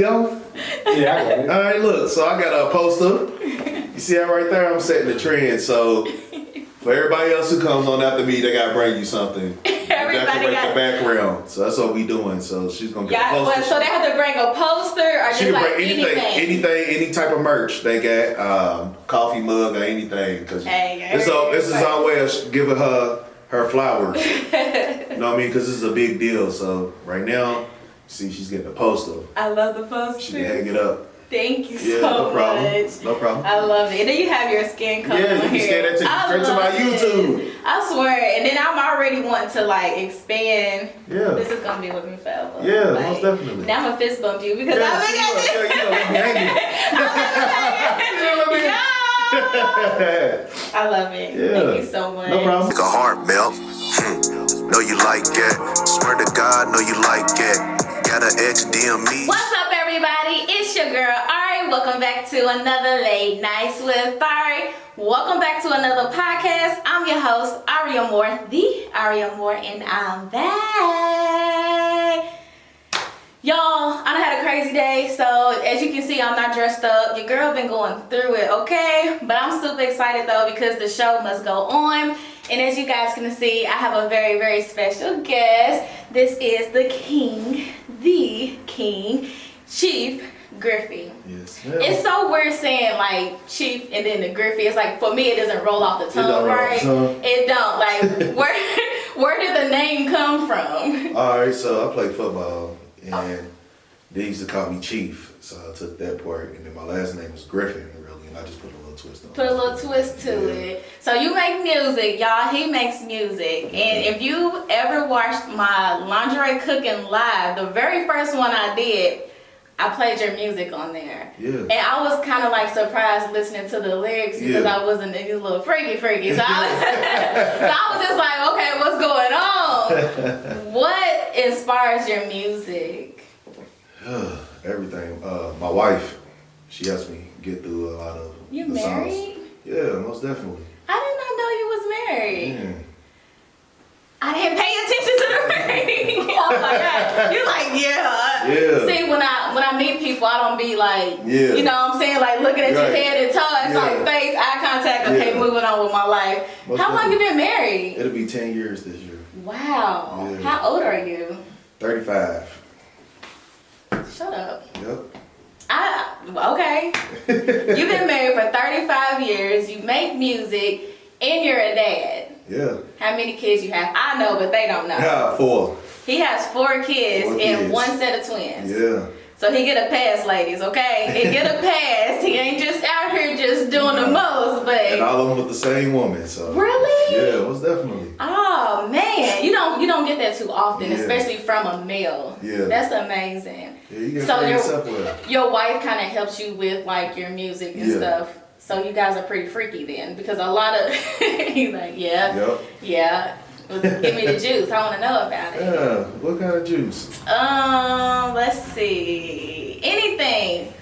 on? Yeah, I got it. All right, look. So I got a poster. You see that right there? I'm setting the trend. So for everybody else who comes on after me, they gotta bring you something. Everybody got the background. So that's what we doing. So she's gonna get a poster. So they have to bring a poster or She just can like bring anything, any type of merch they got, coffee mug or anything. Cause this is our way of giving her flowers. You know what I mean? Cause this is a big deal. So right now, see, she's getting a poster. I love the poster. She can hang it up. Thank you Yeah, so no problem. much. No problem. I love it. And then you have your skin color Yeah, you on can here. scan that straight to my YouTube. I swear. And then I'm already wanting to like expand. Yeah. This is gonna be with me forever. Yeah, like, most definitely. Now I'm gonna fist bump you because Yeah, I'm you know, let me hang it. I love it. Yeah. Thank you so much. No problem. Like a heart melt. Know you like it. Swear to God, know you like it. Gotta DM me. What's up, everybody? It's your girl Ari. Welcome back to another Late Nights with Ari. Welcome back to another podcast. I'm your host, ARIE AMORE, the ARIE AMORE, and I'm back. Y'all, I done had a crazy day, so as you can see, I'm not dressed up. Your girl been going through it, okay? But I'm super excited though because the show must go on. And as you guys can see, I have a very, very special guest. This is the King, Chief Griffey. Yes, ma'am. It's so weird saying like Chief and then the Griffey. It's like for me it doesn't roll off the tongue, right? It don't. Like where did the name come from? All right, so I play football, and they used to call me Chief, so I took that part, and then my last name was Griffin, really, and I just put a little twist on it. Put a little twist to it. So you make music, y'all. He makes music. And if you ever watched my lingerie cooking live, the very first one I did, I played your music on there. Yeah. And I was kind of like surprised listening to the lyrics because I wasn't a little freaky. So I was just like, okay, what's going on? What inspires your music? Everything. My wife, she helps me get through a lot of You the married? songs. Yeah, most definitely. I did not know you was married. Yeah. I didn't pay attention to the ring. Oh my God. You're like, yeah. See, when I meet people, I don't be like, you know what I'm saying? Like looking at your head and toe. It's like face, eye contact, okay, moving on with my life. Most How long definitely. you been married? It'll be 10 years this year. Wow. Yeah. How old are you? 35. Shut up. Yep. Okay. You've been married for 35 years. You make music, and you're a dad. Yeah. How many kids you have? I know, but they don't know. Yeah, 4. He has 4 kids and kids. 1 set of twins. Yeah. So he get a pass, ladies, okay? He get a pass. He ain't just out here just doing the most, but... And all of them with the same woman, so... Really? Yeah, most definitely. Oh, man. You don't get that too often, especially from a male. Yeah. That's amazing. Yeah, you gotta play yourself well. Your wife kind of helps you with, like, your music and stuff. So you guys are pretty freaky then, because a lot of... He's like, yeah. Well, give me the juice. I want to know about it. Yeah, what kind of juice? Let's see. Anything.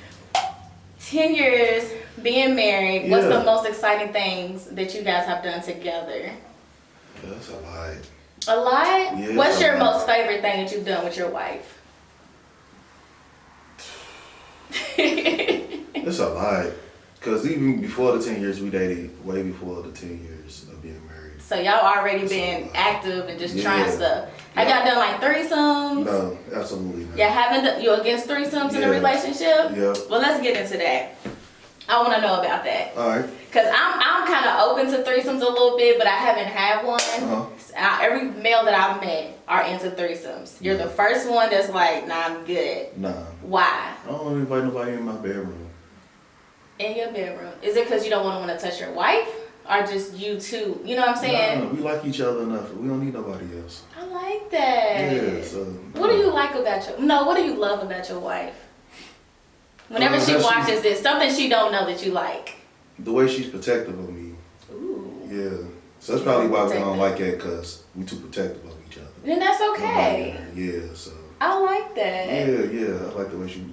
10 years being married. What's the most exciting things that you guys have done together? That's a lot. A lot? Yeah, What's your most favorite thing that you've done with your wife? It's a lot. Because even before the 10 years, we dated way before the 10 years of being married. So y'all already been active and just trying stuff. Have y'all done like threesomes? No, absolutely not. Y'all haven't done, you against threesomes in a relationship? Yeah. Well, let's get into that. I want to know about that. All right. Because I'm kind of open to threesomes a little bit, but I haven't had one. Every male that I've met are into threesomes. You're the first one that's like, nah, I'm good. Nah. Why? I don't invite nobody in my bedroom. In your bedroom? Is it because you don't want to touch your wife? Or just you two? You know what I'm saying? No, we like each other enough. We don't need nobody else. I like that. Yeah, so... What do you like about what do you love about your wife? Whenever she watches this, something she don't know that you like. The way she's protective of me. Ooh. Yeah. So that's probably why we don't like it, because we too protective of each other. Then that's okay. Yeah, so... I like that. Yeah. I like the way she,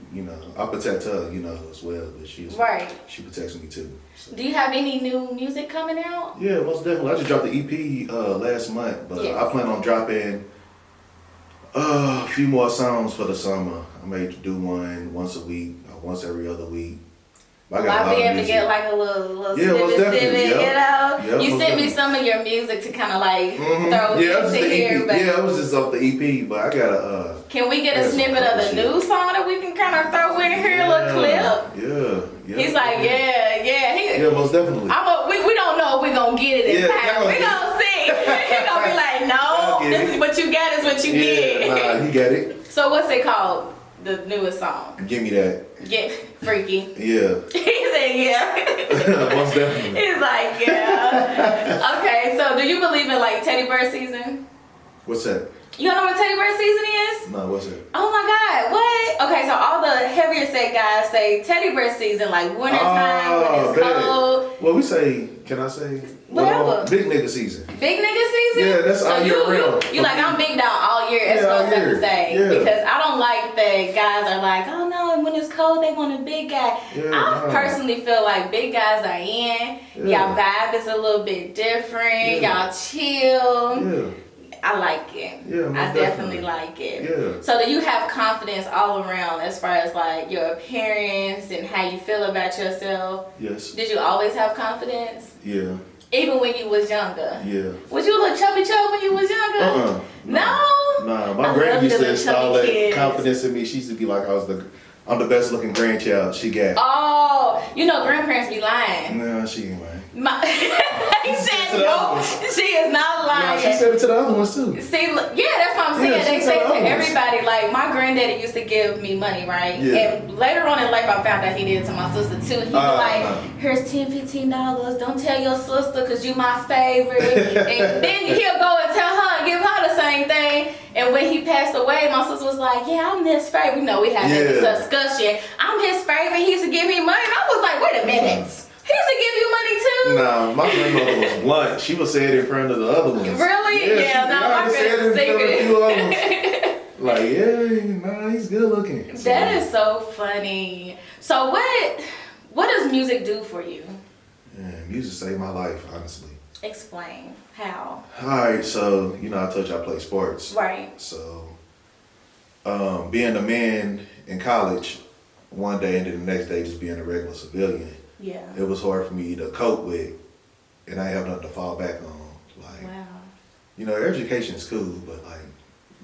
I protect her, as well, but she protects me too. So. Do you have any new music coming out? Yeah, most definitely. I just dropped the EP last month, but I plan on dropping A few more songs for the summer. I may do one once a week, or once every other week. I'll be able to get like a little snippet, you know? You sent me some of your music to kind of like throw into here. But it was just off the EP, but I got can we get a snippet of the new song that we can kind of throw in here, a little clip? Yeah. He's like, yeah, most definitely. We don't know if we're going to get it in time. We're going to see. He's going to be like, no, this is what you got is what you get. Nah, he got it. So what's it called? The newest song. Give me that. Get freaky. Yeah. He said, yeah. Most definitely. He's like, yeah. Okay, so do you believe in like teddy bear season? What's that? You don't know what teddy bear season is? No, what's it? Oh my God, what? Okay, so all the heavier set guys say teddy bear season, like wintertime when it's cold. Well, we say, can I say? Whatever. Big nigga season. Big nigga season? Yeah, that's all year round. You like, I'm big down all year, as well as I can say. Yeah. Because I don't like that guys are like, oh no, when it's cold, they want a big guy. I personally feel like big guys are in. Y'all vibe is a little bit different. Y'all chill. Yeah. I like it. Yeah, I definitely like it. Yeah. So do you have confidence all around as far as like your appearance and how you feel about yourself? Yes. Did you always have confidence? Yeah. Even when you was younger? Yeah. Was you a little chubby when you was younger? No. Nah, my grandma used to install that confidence in me. She used to be like, I'm the best looking grandchild she got. Oh, you know grandparents be lying. No, she ain't lying. He said no, she is not lying. No, she said it to the other ones too. See, that's what I'm saying. They say to everybody, like my granddaddy used to give me money, right? Yeah. And later on in life, I found out he did it to my sister too. He'd be like, here's $10, $15. Don't tell your sister because you my favorite. And then he'll go and tell her and give her the same thing. And when he passed away, my sister was like, yeah, I'm his favorite. You know, we had this discussion. I'm his favorite. He used to give me money. And I was like, wait a minute. He used to give you money too? Nah, my grandmother was blunt. She would say it in front of the other ones. Really? Yeah, no, my grandmother's secret. Like, he's good looking. That is so funny. So what does music do for you? Yeah, music saved my life, honestly. Explain. How? Alright, so, I told you I play sports. Right. So, being a man in college one day and then the next day just being a regular civilian. Yeah. It was hard for me to cope with, and I have nothing to fall back on. Like, wow. Education is cool, but like,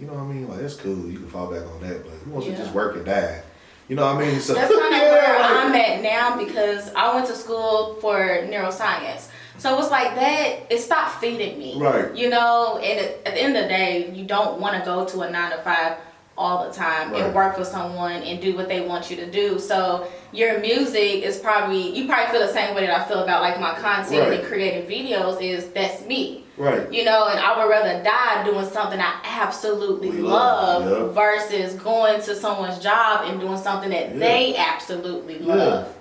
you know what I mean? Like, that's cool. You can fall back on that, but who wants to just work and die? You know what I mean? So that's kind of where I'm at now because I went to school for neuroscience. So it was like that, it stopped feeding me. Right. And at the end of the day, you don't want to go to a 9 to 5 all the time and work for someone and do what they want you to do. So your music is you probably feel the same way that I feel about like my content and creating videos that's me. Right. And I would rather die doing something I absolutely love versus going to someone's job and doing something that they absolutely love.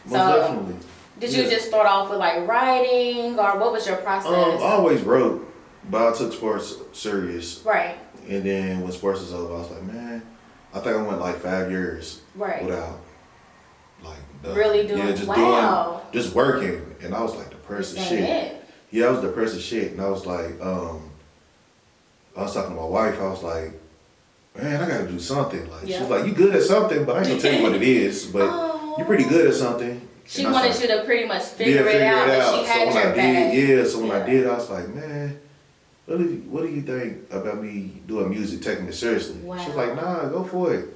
Most definitely. Did you just start off with like writing or what was your process? I always wrote, but I took sports serious. Right. And then when sports was over, I was like, man, I think I went like 5 years without like really doing just working, and I was like depressed as shit. Yeah, I was depressed as shit, and I was like, I was talking to my wife. I was like, man, I gotta do something. Like she was like, you good at something, but I ain't gonna tell you what it is, but you're pretty good at something. She wanted you to pretty much figure it out, but she had your back. So when I did, I was like, man. What do you think about me doing music, taking it seriously? Wow. She was like, nah, go for it.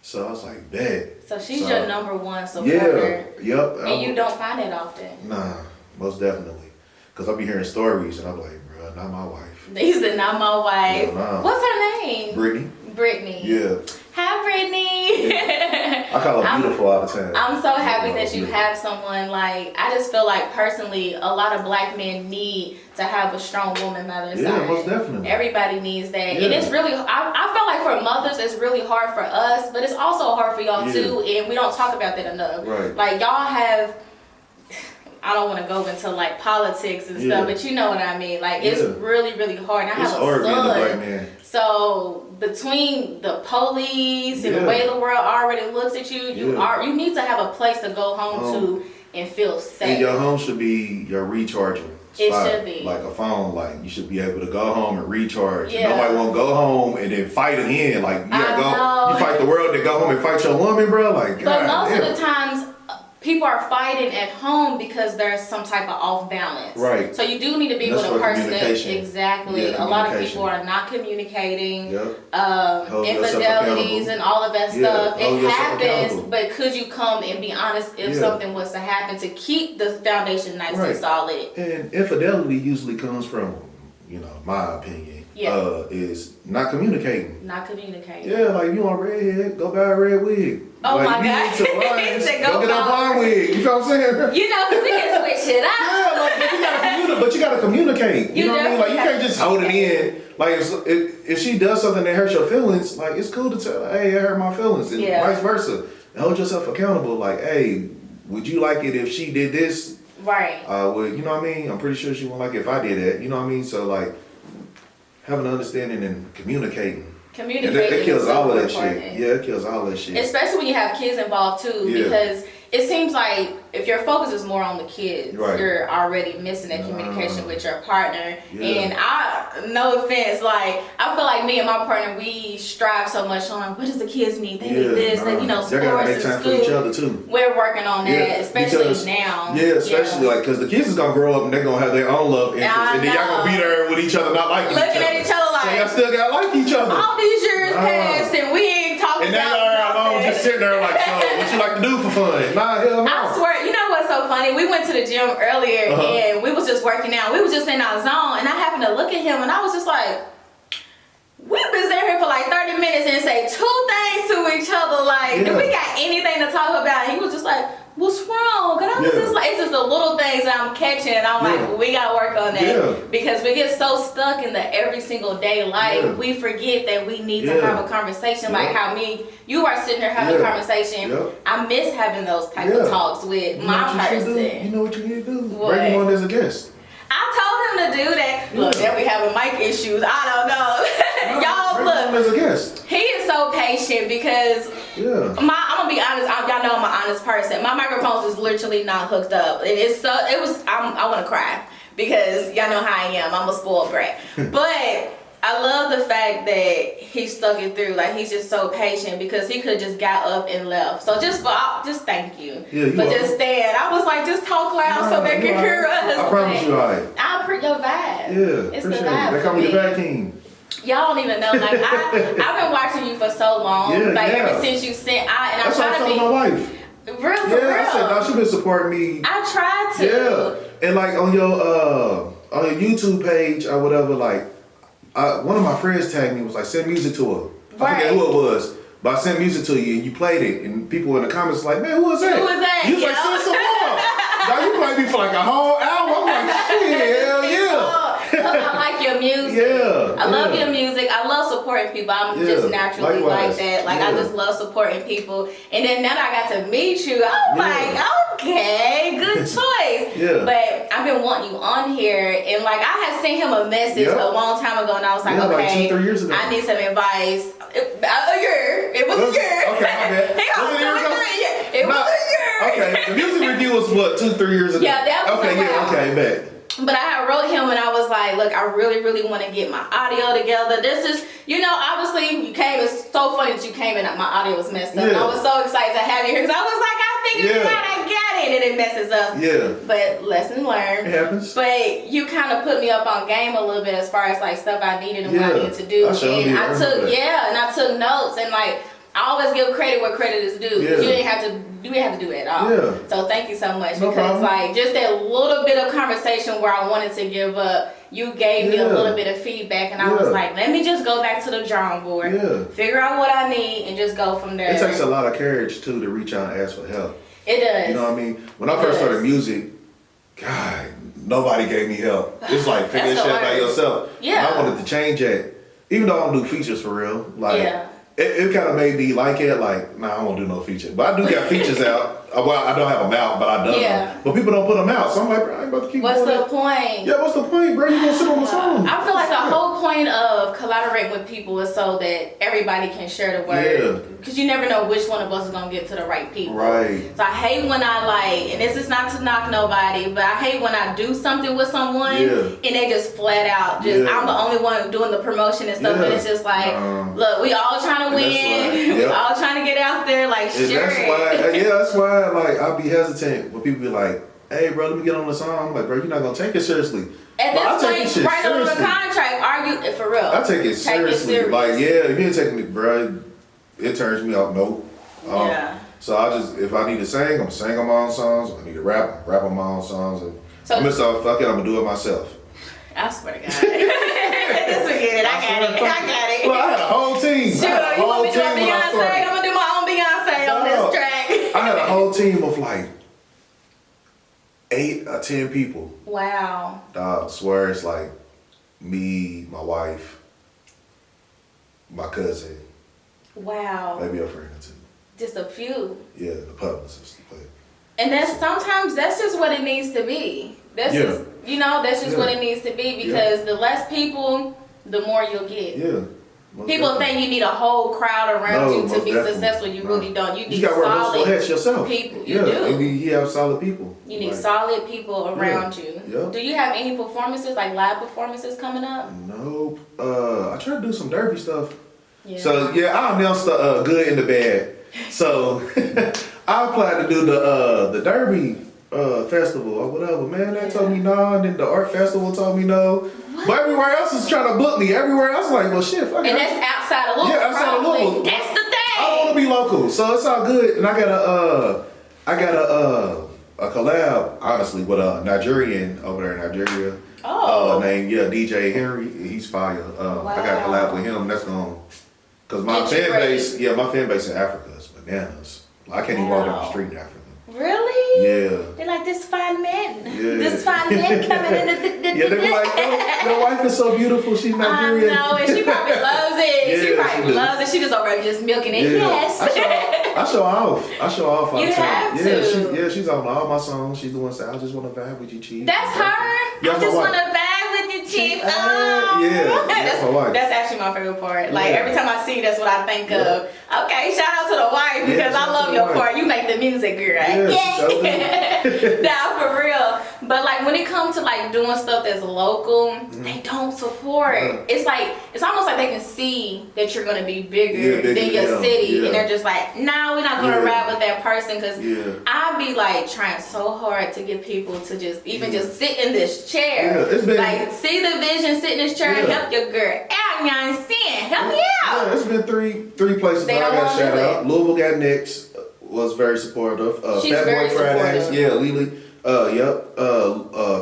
So I was like, bet. So she's your number one supporter. Yeah, yep. And you don't find it often. Nah, most definitely. Because I'll be hearing stories and I'm like, bro, not my wife. He said, not my wife. No. What's her name? Brittany. Yeah. Hi, Brittany. Yeah. I call her beautiful all the time. I'm so happy that you have someone like, I just feel like personally, a lot of black men need to have a strong woman by their side. Yeah, most definitely. Everybody needs that. Yeah. And it's really, I feel like for mothers, it's really hard for us, but it's also hard for y'all too, and we don't talk about that enough. Right. Like y'all have, I don't want to go into like politics and stuff, but you know what I mean. Like it's really, really hard. And I have a son. Being a black man. So between the police and the way the world already looks at you, you need to have a place to go home to and feel safe. And your home should be your recharging It should be. Like a phone, like you should be able to go home and recharge. Yeah. Nobody want to go home and then fight again. Like you gotta you fight the world, then go home and fight your woman, bro. Like, but most of the times, people are fighting at home because there's some type of off balance. Right. So you do need to be with a person that exactly. A lot of people are not communicating. Infidelities and all of that stuff. It happens, but could you come and be honest if something was to happen to keep the foundation nice and solid? And infidelity usually comes from, my opinion, is not communicating. Not communicating. Yeah, like you want a redhead, go buy a red wig. Oh like, my God. Go get a blonde wig. You know what I'm saying? Because we can switch it up. Yeah, but you gotta communicate. You know what I mean? Like you can't just hold it in. Like if she does something that hurts your feelings, like it's cool to tell her, hey, it hurt my feelings, and vice versa. And hold yourself accountable. Like, hey, would you like it if she did this? Right. Well, you know what I mean? I'm pretty sure she won't like it if I did that. You know what I mean? So like, having an understanding and communicating. It kills all of that shit. Yeah, it kills all that shit. Especially when you have kids involved too, because it seems like if your focus is more on the kids, you're already missing that communication with your partner. And no offense, like I feel like me and my partner, we strive so much on what does the kids need? They need this, sports and school. For each other too. We're working on that, especially now. Yeah, especially like because the kids is gonna grow up and they're gonna have their own love interests, and then y'all gonna be there with each other, not liking each other. Looking at each other like, so y'all still gotta like each other. All these years passed and we ain't talking about. And they are alone, just sitting there like, so what you like to do for fun? Nah, hell no. I swear, you know what's so funny? We went to the gym earlier and we was just working out. We was just in our zone, and I happened to look at him and I was just like, we've been sitting here for like 30 minutes and say two things to each other. Like, do we got anything to talk about? And he was just like, what's wrong? And I was just like, it's just the little things that I'm catching, and I'm like, well, we gotta work on that because we get so stuck in the every single day life, we forget that we need to have a conversation. Like how you are sitting here having a conversation. I miss having those type of talks with my person. You know what you need to do? Bring him on as a guest. I told him to do that. Look, then we having mic issues. I don't know. Y'all look. Him as a guest. He is so patient because I'm gonna be honest. Y'all know I'm an honest person. My microphone is literally not hooked up. I want to cry because y'all know how I am. I'm a spoiled brat. But I love the fact that he stuck it through. Like he's just so patient because he could just got up and left. So just thank you. But just stand. I was like, just talk loud so they can hear us. I promise you, I'll bring your vibe. Yeah, it's the vibe. They call me the Bad King. Y'all don't even know. Like I've been watching you for so long. Ever since you sent and that's what I told my wife. Real. I said, no, she been supporting me. I tried to. Yeah, and like on your YouTube page or whatever, like. One of my friends tagged me, was like, send music to her. I forget who it was, but I sent music to you and you played it. And people in the comments like, man, who was that? Who was that? You was like, send some more. Now you played me for like a whole hour. I'm like, shit, hell yeah. I like your music. I love your music. I love supporting people. I'm just naturally like that. Like I just love supporting people. And then now that I got to meet you, I'm like, okay, good choice. But I've been wanting you on here, and like I had sent him a message a long time ago, and I was like, okay, like 2-3 years ago. I need some advice. A year. It was a year. Okay, my bad. It was a year. Okay, the music review was what, 2-3 years ago? Yeah, that was okay, bet. But I had wrote him and I was like, look, I really, really want to get my audio together. This is, obviously you came, it's so funny that you came and my audio was messed up. And I was so excited to have you here because I was like, I figured it out, I got it, and it messes up. But lesson learned. It happens. But you kind of put me up on game a little bit as far as like stuff I needed and what I needed to do. And I took notes, and like, I always give credit where credit is due. You didn't have to do it at all. So thank you so much because like just that little bit of conversation where I wanted to give up, you gave me a little bit of feedback, and I was like, let me just go back to the drawing board, figure out what I need, and just go from there. It takes a lot of courage too to reach out and ask for help. It does. You know what I mean? When I first started music, God, nobody gave me help. It's like figure this shit out by yourself. And I wanted to change that, even though I don't do features for real. Like. It kind of made me like it, like, nah, I won't do no feature. But I do got features out. Well, I don't have them out, but I done them. But people don't put them out, so I'm like, bro, I ain't about to keep What's the point? Yeah, what's the point, bro? You gonna sit on the phone. I feel like the whole point point of collaborating with people is so that everybody can share the word. Because you never know which one of us is going to get to the right people. Right. So I hate when I like, and this is not to knock nobody, but I hate when I do something with someone and they just flat out, I'm the only one doing the promotion and stuff, and it's just like, look, we all trying to win. We all trying to get out there, like, share it. That's why, like, I'll be hesitant when people be like, hey, bro, let me get on the song. I'm like, bro, you're not going to take it seriously. At this point, right on the contract, argue for real. I take it seriously. Like, if you ain't taking it, bro, it turns me off. Nope. So I just, if I need to sing, I'm going to sing on my own songs. If I need to rap on my own songs. And so, I'm going to fuck it, I'm going to do it myself. I swear to God. Just forget it. I got it. Well, I had a whole team. Sure, you want me to do a Beyonce? I'm going to do my own Beyonce on this track. I had a whole team of like 8 or 10 people. Wow. Dog, swear it's like me, my wife, my cousin. Wow. Maybe a friend or two. Just a few. Yeah, the publicist. And sometimes that's just what it needs to be. That's just, that's just what it needs to be, because the less people, the more you'll get. Yeah. People think you need a whole crowd around you to be successful. You really don't. You need solid yourself. people. You do. You have solid people. You need solid people around you. Yeah. Do you have any performances, like live performances coming up? Nope. I try to do some derby stuff. Yeah. So I announced the good and the bad. So I applied to do the derby festival or whatever. Man, they told me no, and then the art festival told me no. What? But everywhere else is trying to book me. Everywhere else is like, well, shit, fuck it. And that's outside of Louisville. Yeah, outside of Louisville. That's the thing. I don't want to be local, so it's all good. And I got a collab, honestly, with a Nigerian over there in Nigeria. Named DJ Henry. He's fire. I got a collab with him. That's going, cause my fan base in Africa is bananas. I can't even walk down the street in Africa. Really? Yeah. They're like, this fine man. Yeah. This fine man coming in. They're like, your wife is so beautiful. She's Nigerian. I know, and she probably loves it. She probably loves it. She just over just milking it. Yes. I show off. You have to. She's on all my songs. She's the one saying, I just want to vibe with you, Chief. That's her? I just want to vibe with you, Chief. That's my wife. That's actually my favorite part. Like, every time I see, that's what I think of. Okay, shout out to the wife, because I love your part. You make the music, girl. Nah, for real. But like, when it comes to like doing stuff that's local, they don't support. It's like, it's almost like they can see that you're gonna be bigger than your city, and they're just like, nah, we're not gonna ride with that person. Cause I be like trying so hard to get people to just even just sit in this chair, like see the vision, sit in this chair and help your girl out. You understand? Help me out. Yeah, it's been three places that I got shout out. Louisville got next. Was very supportive. She's Fat very Boy Fridays. supportive. Yeah, Lily.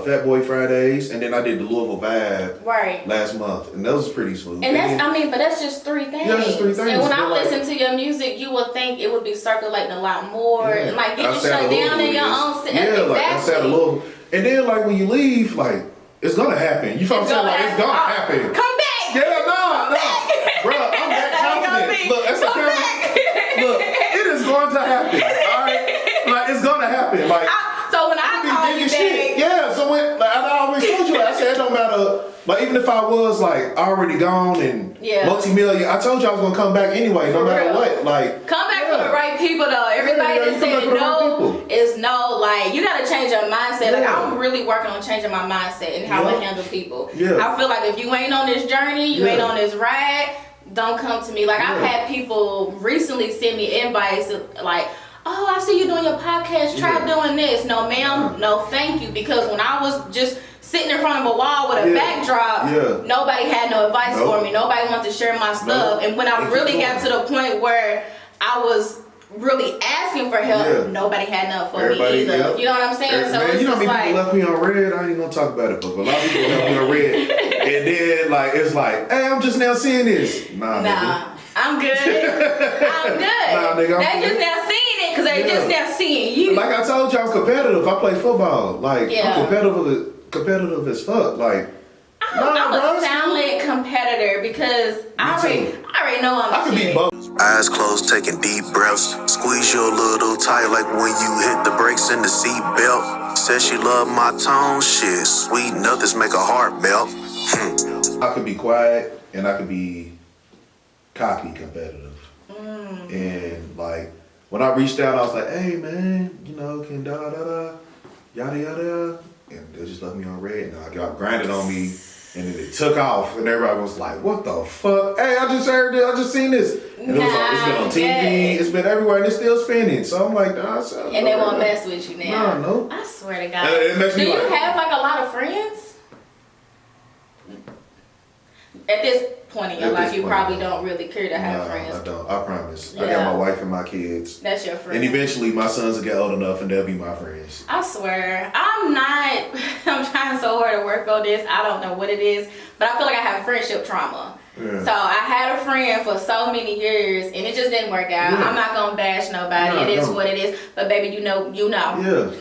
Fat Boy Fridays, and then I did the Louisville Vibe last month, and that was pretty smooth. And but that's just 3 things. Yeah, just 3 things. And when I listen to your music, you would think it would be circulating a lot more, and like getting shut down in your own city. Yeah, like outside of Louisville. And then like when you leave, like it's gonna happen. You feel what I'm saying? Like it's gonna happen. Come back. Yeah, no, bro, I'm that confident. Look, that's the camera. Look, it is going to happen. All right, like it's gonna happen. Like. So when I call you back, so when I always told you, I said it don't matter. Like even if I was like already gone and multi-million, I told you I was gonna come back anyway, no matter what. Like come back for the right people though. Everybody that said no is no. Like you gotta change your mindset. Like I'm really working on changing my mindset and how I handle people. I feel like if you ain't on this journey, you ain't on this ride, don't come to me. Like I've had people recently send me invites like, oh, I see you doing your podcast, try doing this. No, ma'am, no, thank you. Because when I was just sitting in front of a wall with a backdrop, nobody had no advice for me. Nobody wanted to share my stuff. And when I really got to the point where I was really asking for help, nobody had enough for me either. You know what I'm saying? So it's just like, people left me on red. I ain't gonna talk about it, but a lot of people left me on red. And then like it's like, hey, I'm just now seeing this. Nah, I'm good. I'm good. Nah, nigga, they just now seeing it because they just now seeing you. Like I told you, I'm competitive. I play football. Like I'm competitive as fuck. Like I'm a silent competitor because I already know I'm I can be both. Eyes closed, taking deep breaths. Squeeze you a little tight like when you hit the brakes in the seat belt. Says she love my tone, shit. Sweet nothings make her heart melt. I could be quiet and I could be cocky competitive. And like when I reached out, I was like, hey man, you know, can yada yada, and they just left me on red. And I got grinded on me, and then it took off, and everybody was like, what the fuck? Hey, I just heard this, I just seen this. And it's been on TV, it's been everywhere, and it's still spinning. So I'm like, nah, and they won't mess with you now. No. I swear to God. It makes me Do you like, have like a lot of friends? At this point in your life, you probably don't really care to have friends. I don't. I promise. I got my wife and my kids. That's your friend. And eventually my sons will get old enough and they'll be my friends. I swear. I'm trying so hard to work on this. I don't know what it is, but I feel like I have friendship trauma. Yeah. So I had a friend for so many years and it just didn't work out. Yeah. I'm not gonna bash nobody. It is what it is. But baby, you know. Yeah.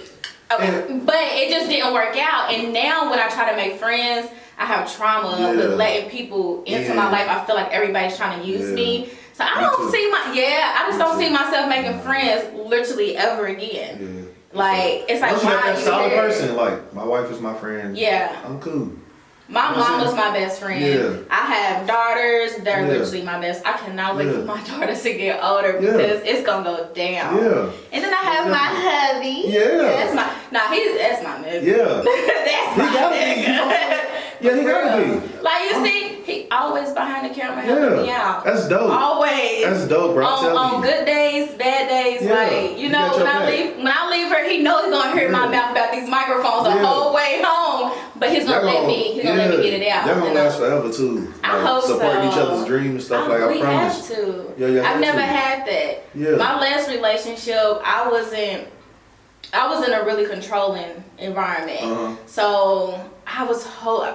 Okay. But it just didn't work out. And now when I try to make friends, I have trauma with letting people into my life. I feel like everybody's trying to use me. So I don't see I just don't see myself making friends literally ever again. Yeah. Like, it's like, why are you solid person? Like, my wife is my friend. Yeah. I'm cool. My mama's my best friend. Yeah. I have daughters. They're literally my best. I cannot wait for my daughters to get older because it's going to go down. Yeah. And then I have my hubby. Yeah. That's my nigga. Yeah. That's my nigga. Yeah, he gotta be. Like, you see, he always behind the camera helping me out. That's dope. Always. That's dope, bro. On good days, bad days, like, you know, when I leave her, he knows he's gonna hear my mouth about these microphones the whole way home. But he's gonna let me get it out. They're gonna last forever too. I hope so. Supporting each other's dreams and stuff like I promise. We have to. I've never had that. Yeah. My last relationship, I was in a really controlling environment. So I was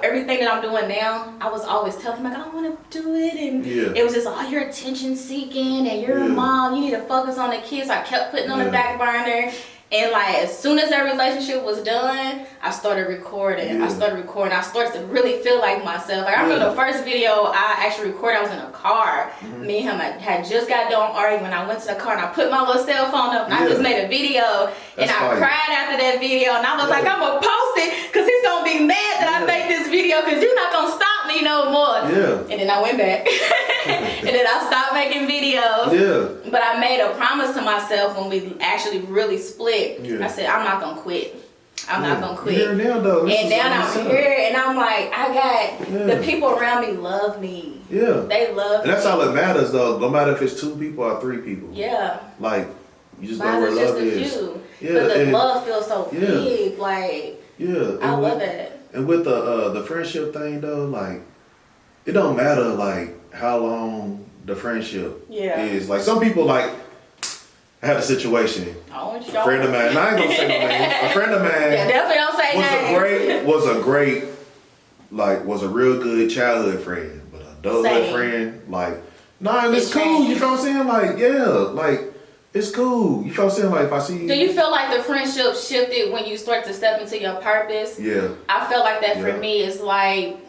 everything that I'm doing now, I was always telling him, like, I don't want to do it. And it was just, you're attention seeking and you're a mom, you need to focus on the kids. So I kept putting on the back burner. And like, as soon as that relationship was done, I started recording. I started to really feel like myself. Like, I remember the first video I actually recorded, I was in a car. Me and him had just got done arguing. I went to the car and I put my little cell phone up and I just made a video. And I cried after that video. And I was like, I'm going to post it because he's going to be mad that I made this video because you're not going to stop me no more. Yeah. And then I went back. And then I stopped making videos. Yeah. But I made a promise to myself when we actually really split. Yeah. I said, I'm not gonna quit. I'm not gonna quit. You're here now, though. And now I'm here, and I'm like, I got the people around me love me. Yeah, they love me. And that's all that matters, though. No matter if it's 2 people or 3 people. Yeah. Like, you just know where love is. Yeah. But the love feels so big. Like, I love it. And with the friendship thing, though, like, it don't matter like how long the friendship is. Like, some people, like, I had a situation. A friend of mine. I ain't gonna say no names. A friend of mine. Yeah, definitely don't say names. Was a real good childhood friend, but adulthood friend, like, nah, it's cool. You feel what I'm saying? Like, like, it's cool. You feel what I'm saying? Like, if I see you. Do you feel like the friendship shifted when you start to step into your purpose? Yeah. I feel like that for me is like,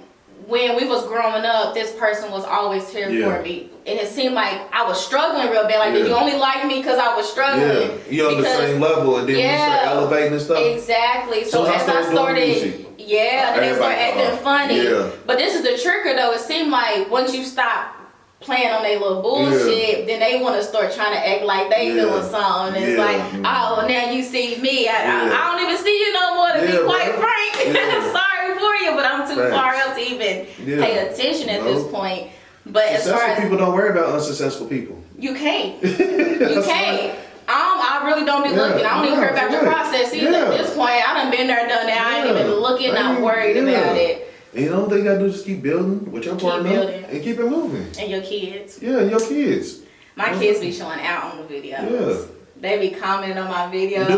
when we was growing up, this person was always here for me. And it seemed like I was struggling real bad. Like, did you only like me because I was struggling? Yeah, you're on the same level, and then you start elevating and stuff. Exactly. So as I started, and they start acting funny. Yeah. But this is the trigger, though. It seemed like once you stop playing on their little bullshit, then they want to start trying to act like they doing something. It's like, oh, now you see me. I don't even see you no more, to be quite frank. Sorry for you, but I'm too far up to even pay attention at this point. But as far as people don't worry about unsuccessful people. You can't. You can't. I really don't be looking. I don't even care about your process either. At this point, I done been there, done that. I ain't even looking, not worried about it. And you know what they gotta do is keep building with your partner and keep it moving. And your kids. Yeah, your kids. My kids be showing out on the videos. Yeah. They be commenting on my videos.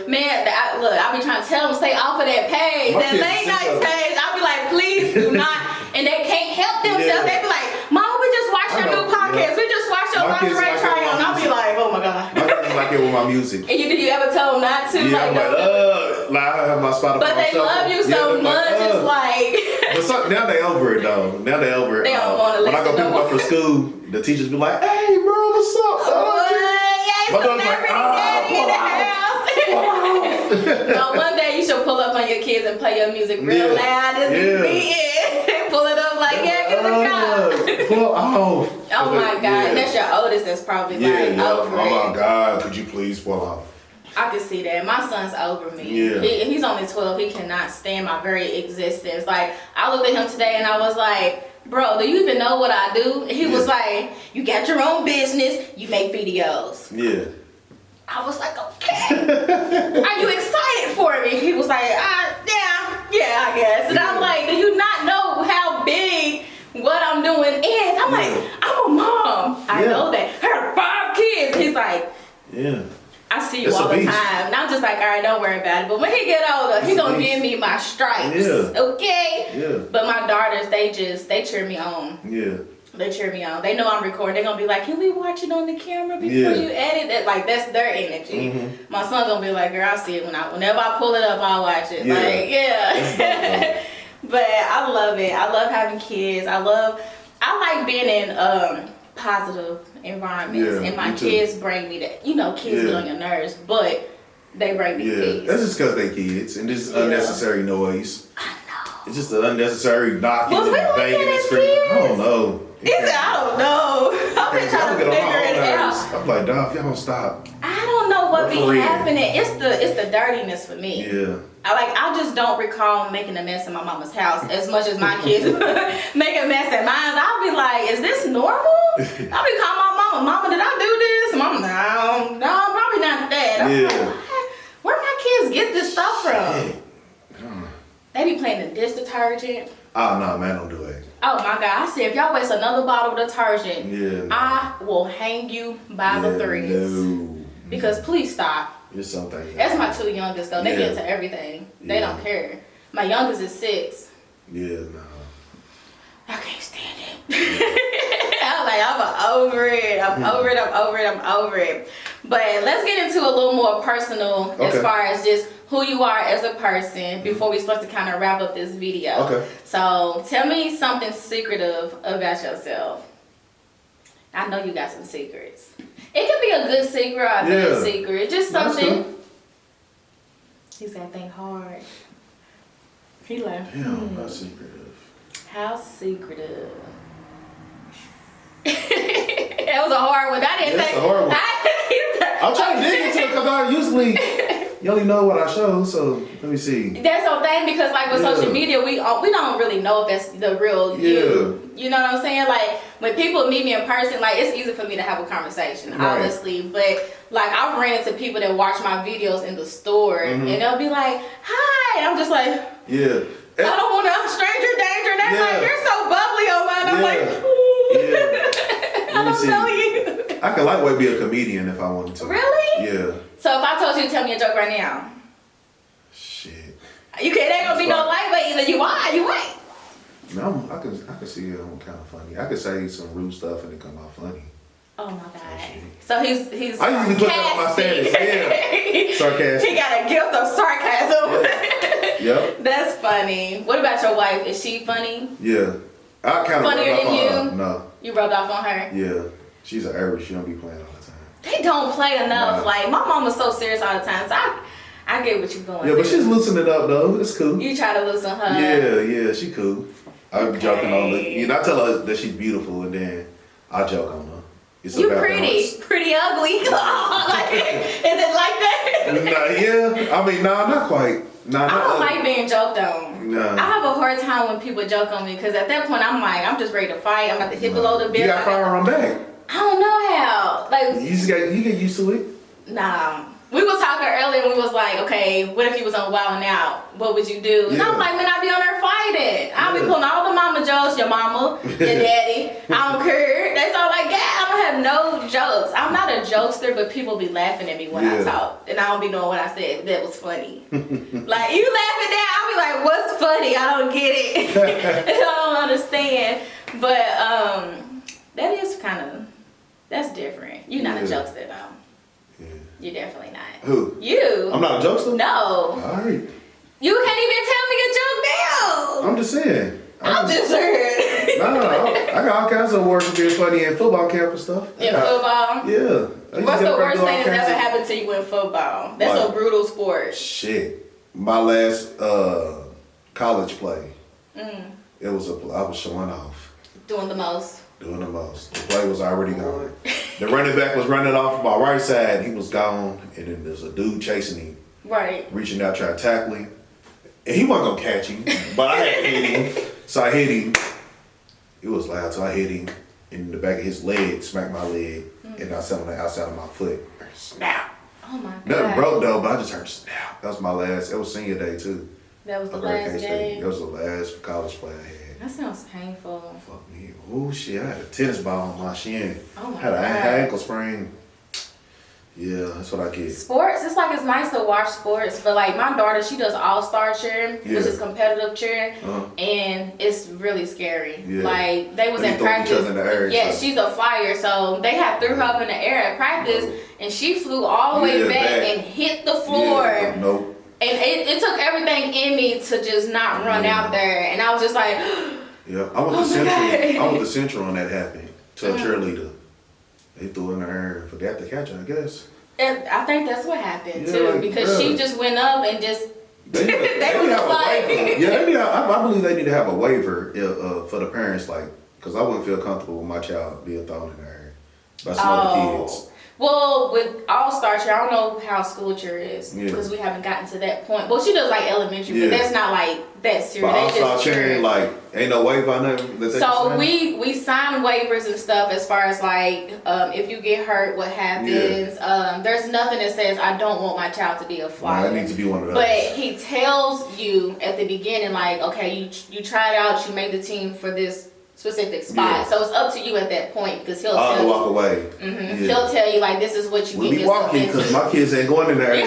Man, I be trying to tell them stay off of that page, that late night page. I be like, please do not. And they can't help themselves. They be like, Mom, we just watched your new podcast. We just watched your lingerie try-on. I'll be like, oh my God. My kids like it with my music. And did you ever tell them not to? Yeah, like I have my Spotify. But they love you so much. It's like. But now they over it though. Now they over it. They don't want to listen. When I go pick them up from school, the teachers be like, hey bro, what's up? My daughter's like, no, one day you should pull up on your kids and play your music real loud. This be it. Pull it up like, yeah, give it a go. Oh my God. Yeah. That's your oldest that's probably Oh over my it. God, could you please pull off? I can see that. My son's over me. Yeah. He's only 12. He cannot stand my very existence. Like, I looked at him today and I was like, bro, do you even know what I do? He was like, you got your own business. You make videos. Yeah. I was like, okay. Are you excited for me? He was like, yeah, I guess. And I'm like, do you not know how big what I'm doing is? I'm like, I'm a mom. I know that. Her 5 kids. He's like, yeah. I see you all the time. And I'm just like, all right, don't worry about it. But when he get older, he gonna give me my stripes. Yeah. Okay? Yeah. But my daughters, they cheer me on. Yeah. They cheer me on. They know I'm recording. They're gonna be like, can we watch it on the camera before you edit it? Like, that's their energy. Mm-hmm. My son's gonna be like, girl, I'll see it whenever I pull it up, I'll watch it. Like, But I love it. I love having kids. I like being in positive environments, and my kids bring me that. Kids get on your nerves, but they bring me peace. That's just because they kids and just unnecessary noise. I know. It's just an unnecessary knocking and banging and screaming. Kids? I don't know. I don't know. I've been trying to figure it out. I'm like, dog, y'all don't stop. I don't know what be happening. It's the dirtiness for me. Yeah. I just don't recall making a mess in my mama's house as much as my kids make a mess at mine. I'll be like, is this normal? I'll be calling my mama, did I do this? Mama, no, probably not that. I'm like, where my kids get this stuff from? They be playing the dish detergent. Oh, no, man, don't do it. Oh my God, I said, if y'all waste another bottle of detergent, I will hang you by the threads. No. Because please stop. It's something. That's my 2 youngest though. They get into everything. They don't care. My youngest is 6. Yeah, no. I can't stand it. I'm over it. I'm over it. But let's get into a little more personal as far as just who you are as a person before we start to kind of wrap up this video. Okay. So tell me something secretive about yourself. I know you got some secrets. It could be a good secret or a bad secret. Just something. He said, think hard. He like, how secretive. How secretive. That was a hard one. I didn't think. That's a hard one. I'm trying to dig into it because I usually, you only know what I show, so let me see. That's the thing, because like with social media, we don't really know if that's the real you. You know what I'm saying? Like when people meet me in person, like it's easy for me to have a conversation, obviously. But like I've ran into people that watch my videos in the store and they'll be like, hi. And I'm just like, I don't want a stranger danger. And they're like, you're so bubbly on mine. I'm like, I don't know you. I could lightweight be a comedian if I wanted to. Really? Yeah. So if I told you to tell me a joke right now. Shit. You can't, ain't gonna be no lightweight either. You ain't. No, I could see it. I'm kind of funny. I could say some rude stuff and it come out funny. Oh my God. So he's I usually put that on my status. Yeah. Sarcastic. He got a gift of sarcasm. Yep. That's funny. What about your wife? Is she funny? Yeah. I kind of funnier than you? No. You rubbed off on her? Yeah. She's an Aries. She don't be playing all the time. They don't play enough. Like my mama's so serious all the time. So I get what you're going. Yeah, but she's loosening it up though. It's cool. You try to loosen her. Yeah, she cool. I'm joking on her. I tell her that she's beautiful, and then I joke on her. You pretty ugly. Like, is it like that? Not quite. I don't like being joked on. I have a hard time when people joke on me because at that point I'm just ready to fight. I'm at the hip below the bed. You got fire on back. I don't know how. Like you get used to it. Nah. We was talking earlier and we was like, okay, what if you was on Wild 'N Out? What would you do? And I'm like, man, I'd be on there fighting. I'll be pulling all the mama jokes, your mama, your daddy. I don't care. That's all I got. I don't have no jokes. I'm not a jokester, but people be laughing at me when I talk. And I don't be knowing what I said that was funny. Like, you laughing now? I'll be like, what's funny? I don't get it. I don't understand. But that is that's different. You're not a jokester, though. Yeah. You're definitely not. Who? You. I'm not a jokester? No. All right. You can't even tell me a joke now. I'm just saying. I'm just saying. No, I got all kinds of awards for being funny in football camp and stuff. In football? Yeah. What's the worst thing that's ever happened to you in football? That's a brutal sport. Shit. My last college play. I was showing off. Doing the most. Doing the most. The play was already gone. The running back was running off my right side. He was gone. And then there's a dude chasing him. Right. Reaching out, trying to tackle him. And he wasn't going to catch him. But I had to hit him. So I hit him. It was loud. So I hit him in the back of his leg, smacked my leg. And I sat on the outside of my foot. Snap. Oh my God. Nothing broke though, but I just heard snap. That was my last. It was senior day too. That was the last game. That was the last college play I had. That sounds painful. Fuck me. Oh shit! I had a tennis ball on my shin. Oh my had God. an ankle sprain. Yeah, that's what I get. Sports, it's like it's nice to watch sports, but like my daughter, she does all-star cheering, which is competitive cheering, and it's really scary. Yeah. Like they was in practice. Yeah, she's a flyer, so they had threw her up in the air at practice, and she flew all the way back and hit the floor. Yeah, nope. And it took everything in me to just not run out there, and I was just like, yeah, I went to Central. I went to Central when that happened to a cheerleader. They threw in the air and forgot to catch her, I guess. And I think that's what happened too, because she just went up and just. They were just like. Yeah, I believe they need to have a waiver for the parents, like, because I wouldn't feel comfortable with my child being thrown in the air by some other kids. Well, with all-star cheer, I don't know how school cheer is because we haven't gotten to that point. Well, she does like elementary, but that's not like that serious. But all-star cheering, like, ain't no waiver on nothing. So we sign waivers and stuff as far as like if you get hurt, what happens. There's nothing that says I don't want my child to be a flyer. I need to be one of those. But he tells you at the beginning, like, okay, you tried out, you made the team for this specific spot, so it's up to you at that point because he'll tell you. Walk away. He'll tell you like this is what you get. We walking because my kids ain't going in there. We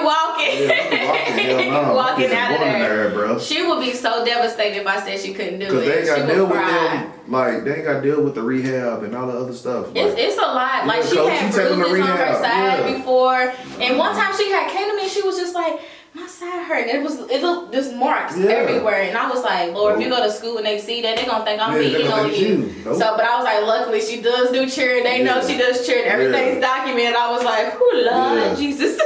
walking. Yeah, walking out of there, bro. She would be so devastated if I said she couldn't do it. Because they ain't got to deal with them. Like they ain't got to deal with the rehab and all the other stuff. Like, it's a lot. Like she had bruises on her side before, and one time she came to me and she was just like, my side hurt, and it looked just marks everywhere, and I was like, Lord, if you go to school and they see that, they're gonna think I'm beating on you. So, but I was like, luckily she does do cheer, they know she does cheer, and everything's documented. I was like, oh Lord Jesus,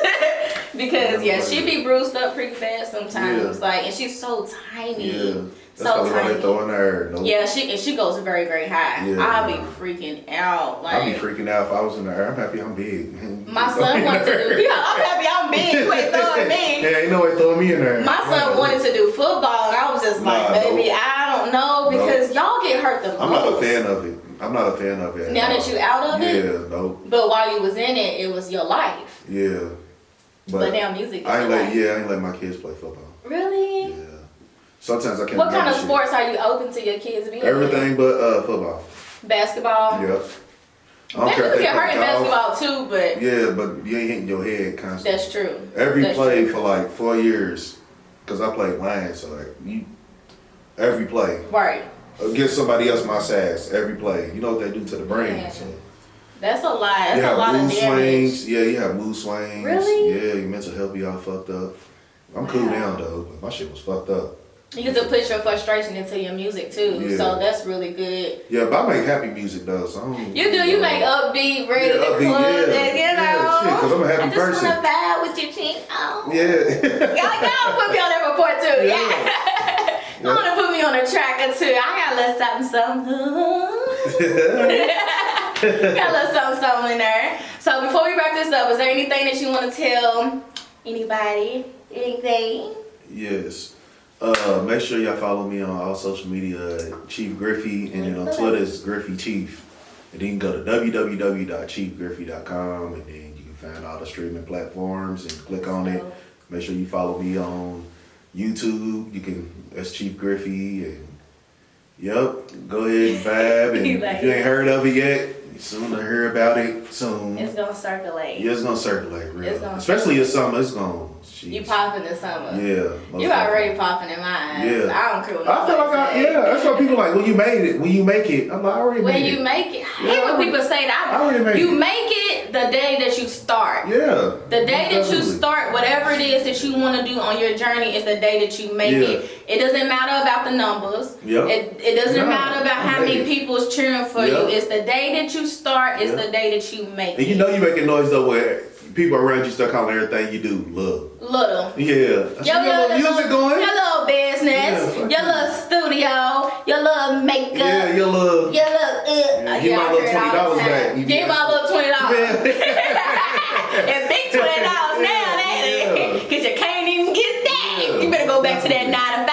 because she be bruised up pretty fast sometimes, like, and she's so tiny. That's so tiny. They throw in there. Yeah, she goes very, very high. I'll be freaking out. Like, I'd be freaking out if I was in the air. I'm happy I'm big. My son wanted to do. I'm happy I'm big. You ain't throwing me. Yeah, ain't no way throwing me in there. My son wanted to do football, and I was just like, baby, I don't know because y'all get hurt the most. I'm not a fan of it. I'm not a fan of it. Now that you out of it. Yeah, no. But while you was in it, it was your life. Yeah. But now music. I ain't let my kids play football. Really? Yeah. Sometimes I can't. What kind of sports are you open to your kids being? Everything but football. Basketball? Yep. They do get hurt in basketball too, but... Yeah, but you ain't hitting your head constantly. That's true. Every play for like 4 years, because I played line, so like, every play. Right. Against somebody else my size, every play. You know what they do to the brain. Yeah. So. That's a lot. That's a lot of damage. Swings. Yeah, you have mood swings. Really? Yeah, your mental health be all fucked up. I'm cool now though, but my shit was fucked up. You get to put your frustration into your music too, so that's really good. Yeah, but I make happy music though, so I don't. You do. You make upbeat, ready to club, and you know. Yeah, shit, because I'm a happy person. I just want to vibe with your chick. Oh. Yeah. y'all put me on that report too. Yeah. I want to put me on a track or two. I got a little something. Got a little something in there. So before we wrap this up, is there anything that you want to tell anybody? Anything? Yes. Make sure y'all follow me on all social media, Chief Griffey, and then on Twitter it's Griffey Chief. And then you can go to www.chiefgriffey.com, and then you can find all the streaming platforms and click on it. Make sure you follow me on YouTube. That's Chief Griffey, and go ahead and vibe. And if you ain't heard of it yet, you soon to hear about it soon. It's gonna circulate. Yeah, it's gonna circulate, real. Especially this summer, it's gonna. You popping this summer. Yeah. You already popping in my eyes. Yeah. I don't care what I feel like that's why people like, when you make it. I'm like, I already made it. When you make it. I hate when people say that. I already made it. You make it the day that you start. Yeah. The day that you start, whatever it is that you want to do on your journey is the day that you make it. It doesn't matter about the numbers. Yep. It doesn't matter about how many people is cheering for you. It's the day that you start. It's the day that you make it. And you know you making noise though where people around you start calling everything you do love. Little. Yeah. Your little music going. Your little business. Your little studio. Your little makeup. Yeah, your little. Your little. Give my little $20 back. Give my little $20. It's big $20 now, ain't it? Because you can't even get that. Yeah. You better go back to that 9 to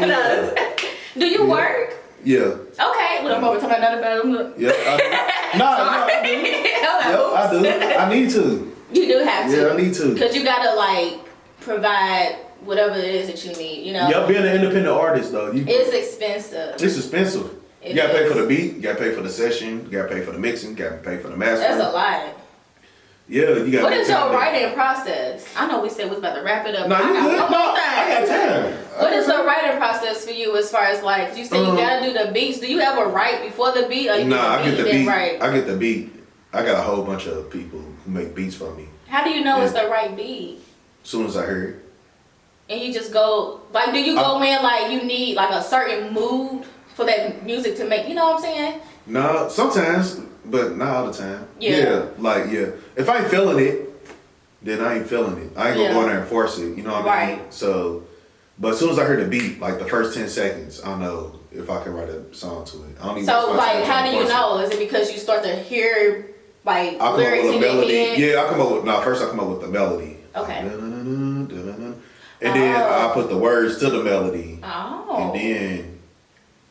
5. Yeah. Do you work? Yeah. Okay. Look, I'm over talking about 9 to 5. Yeah. I do. Yep, I do. I need to. You do have to. Yeah, I need to. Because you gotta like provide whatever it is that you need, you know? Yeah, being an independent artist though. It's expensive. It's expensive. You gotta pay for the beat, you gotta pay for the session, you gotta pay for the mixing, you gotta pay for the mastering. That's a lot. Yeah, you gotta. What is your writing process? I know we said we was about to wrap it up. No, you good. I got time. What is the writing process for you as far as like, you say you gotta do the beats. Do you ever write before the beat or you I get the beat. Write? I get the beat. I got a whole bunch of people who make beats for me. How do you know it's the right beat? As soon as I hear it. And you just go, like, do you go in like you need like a certain mood for that music to make, you know what I'm saying? No, sometimes, but not all the time. Yeah. If I ain't feeling it, then I ain't feeling it. I ain't gonna go in there and force it, you know what I mean? So, but as soon as I hear the beat, like the first 10 seconds, I know if I can write a song to it. I don't even So like, how do you know? Is it because you start to hear like I'll lyrics in your head? Yeah, first I come up with the melody. Okay. And then I put the words to the melody. Oh. And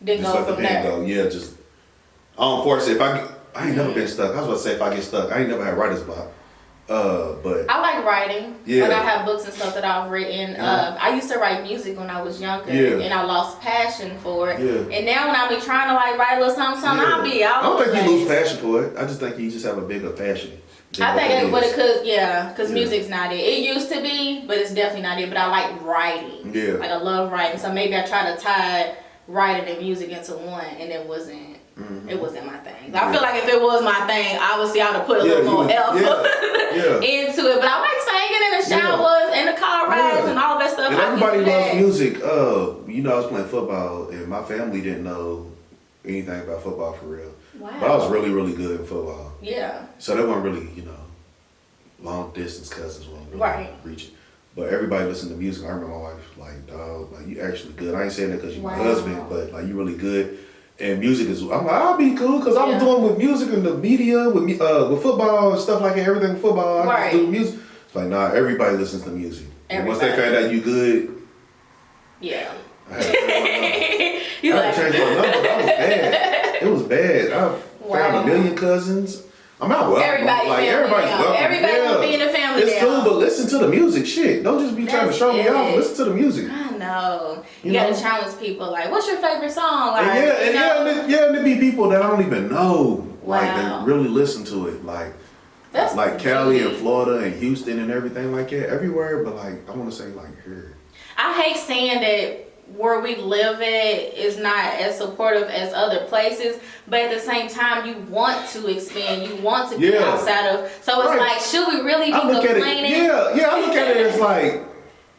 then just go let the from pen there. go. Yeah, just I don't force it. If I ain't never been stuck. I was about to say if I get stuck, I ain't never had writer's block. But I like writing. Yeah. Like I have books and stuff that I've written. I used to write music when I was younger, and I lost passion for it. Yeah. And now when I be trying to like write a little something, I'll be out. I don't think you lose passion for it. I just think you just have a bigger passion. I think it's what it could, because music's not it. It used to be, but it's definitely not it. But I like writing. Yeah. Like I love writing, so maybe I try to tie writing and music into one, and it wasn't. It wasn't my thing. I feel like if it was my thing, obviously I would have put a little more effort into it. But I like singing in the showers, in the car rides, and all that stuff. And everybody loves music. You know, I was playing football, and my family didn't know anything about football for real. Wow. But I was really, really good in football. Yeah. So they weren't really, long distance cousins weren't really reaching. But everybody listened to music. I remember my wife like, dog, like you actually good. I ain't saying that because you're my husband, but like you really good. And music is, I'm like, I'll be cool because I was doing with music and the media, with football and stuff like that, everything with football. I do music. It's like, nah, everybody listens to music. And once they found out you good, I had to change my number. That was bad. It was bad. I found a million cousins. I'm not welcome. Everybody's welcome. Everybody will be in the family. It's cool, but listen to the music. Shit, don't just be trying to show me off. Listen to the music. I know. You gotta challenge people. Like, what's your favorite song? Like, and there be people that I don't even know. Like, that really listen to it. Like, that's like Cali and Florida and Houston and everything like that. Everywhere, but like, I want to say like here. I hate saying that where we live at is not as supportive as other places, but at the same time you want to expand, you want to be outside of, so it's like, should we really be complaining? I look at it as like,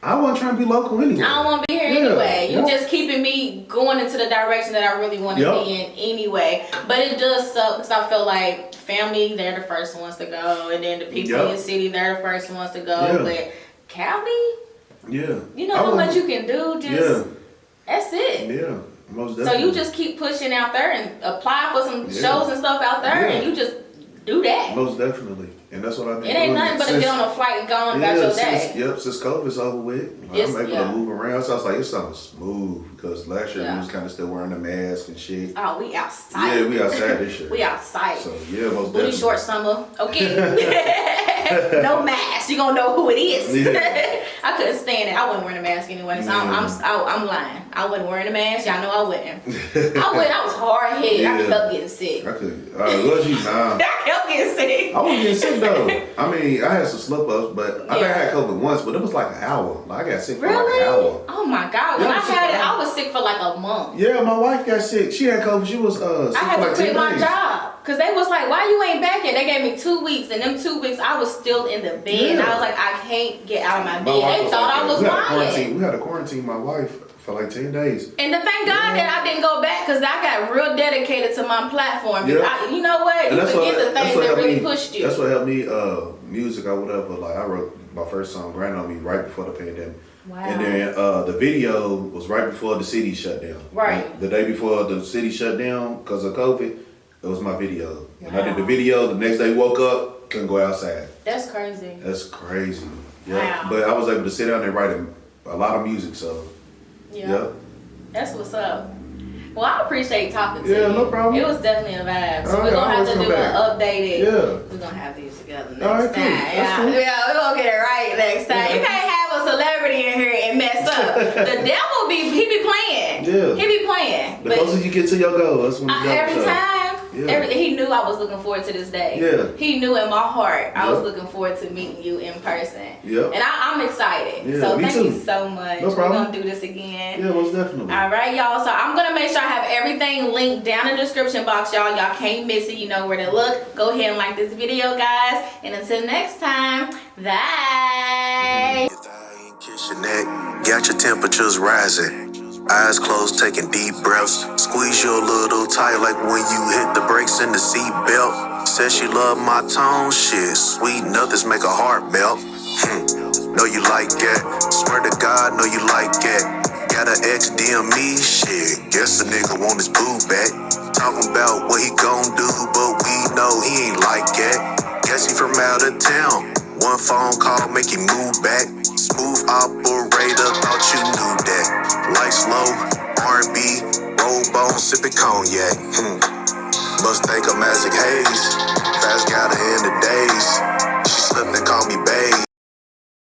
I wasn't trying to be local anyway. I don't want to be here anyway. You're just keeping me going into the direction that I really want to be in anyway. But it does suck because I feel like family, they're the first ones to go, and then the people in the city, they're the first ones to go. But Cali, you know how much you can do. Just that's it. Yeah, most definitely. So you just keep pushing out there and apply for some shows and stuff out there, and you just do that. Most definitely. And that's what I've been doing. It ain't nothing but to get on a flight and go on about your day. Since COVID's over with, I'm able to move around. So I was like, it's something smooth because last year we was kind of still wearing the mask and shit. Oh, we outside. Yeah, we outside this year. We outside. So most definitely. Booty short summer. Okay. No mask. You gonna know who it is. Yeah. I couldn't stand it. I wasn't wearing a mask anyway, so I'm lying. I wasn't wearing a mask. Y'all know I wasn't. I was hard headed. I kept getting sick. I could. Was you? Nah. I kept getting sick. I wasn't getting sick though. I mean, I had some slip ups, but I think I had COVID once, but it was like an hour. Like I got sick for like an hour. Oh my God. When I had it, I was sick for like a month. Yeah, my wife got sick. She had COVID. She was sick I had for like to quit 10 my days. job. Cause they was like, why you ain't back yet? They gave me 2 weeks, and them 2 weeks I was still in the bed. And I was like, I can't get out of my bed. They thought I was lying. We had to quarantine my wife For like 10 days. And to thank God that I didn't go back because I got real dedicated to my platform. Yeah. You know what? You forget the things that really pushed you. That's what helped me, music or whatever. Like I wrote my first song, Grind On Me, right before the pandemic. Wow. And then the video was right before the city shut down. Right. Like, the day before the city shut down because of COVID, it was my video. Wow. And I did the video, the next day woke up, couldn't go outside. That's crazy. That's crazy. Yeah. Wow. But I was able to sit down and write a lot of music, so. Yeah. That's what's up. Well, I appreciate talking to you. Yeah, no problem. It was definitely a vibe. So Oh, we're yeah, gonna have to always do come an back. updated. Yeah. We're gonna have these together next All right, time. cool. That's cool. Yeah, we're gonna get it right next time. You can't have a celebrity in here and mess up. The devil he be playing. Yeah. He be playing. The closer you get to your goal, that's when you go. Every time. Yeah. He knew I was looking forward to this day. Yeah. He knew in my heart I was Yeah. looking forward to meeting you in person. Yeah. And I'm excited. Yeah, So me thank too. you so much. No problem. We're gonna do this again. Yeah, most definitely. All right, y'all. So I'm gonna make sure I have everything linked down in the description box, y'all. Y'all can't miss it. You know where to look. Go ahead and like this video, guys. And until next time, bye. Got your temperatures rising. Eyes closed, taking deep breaths. Squeeze you a little tight like when you hit the brakes in the seat belt. Says she love my tone, shit. Sweet nothings make a heart melt. Know you like that. Swear to God, know you like that. Got an ex DM me, shit. Guess a nigga want his boo back. Talking about what he gon' do, but we know he ain't like that. Guess he from out of town. One phone call make you move back. Smooth operator, thought you knew that. Lights low, R&B, roll bone, sipping cognac. Must think of magic haze. Fast got her in the days. She slipped and called me babe.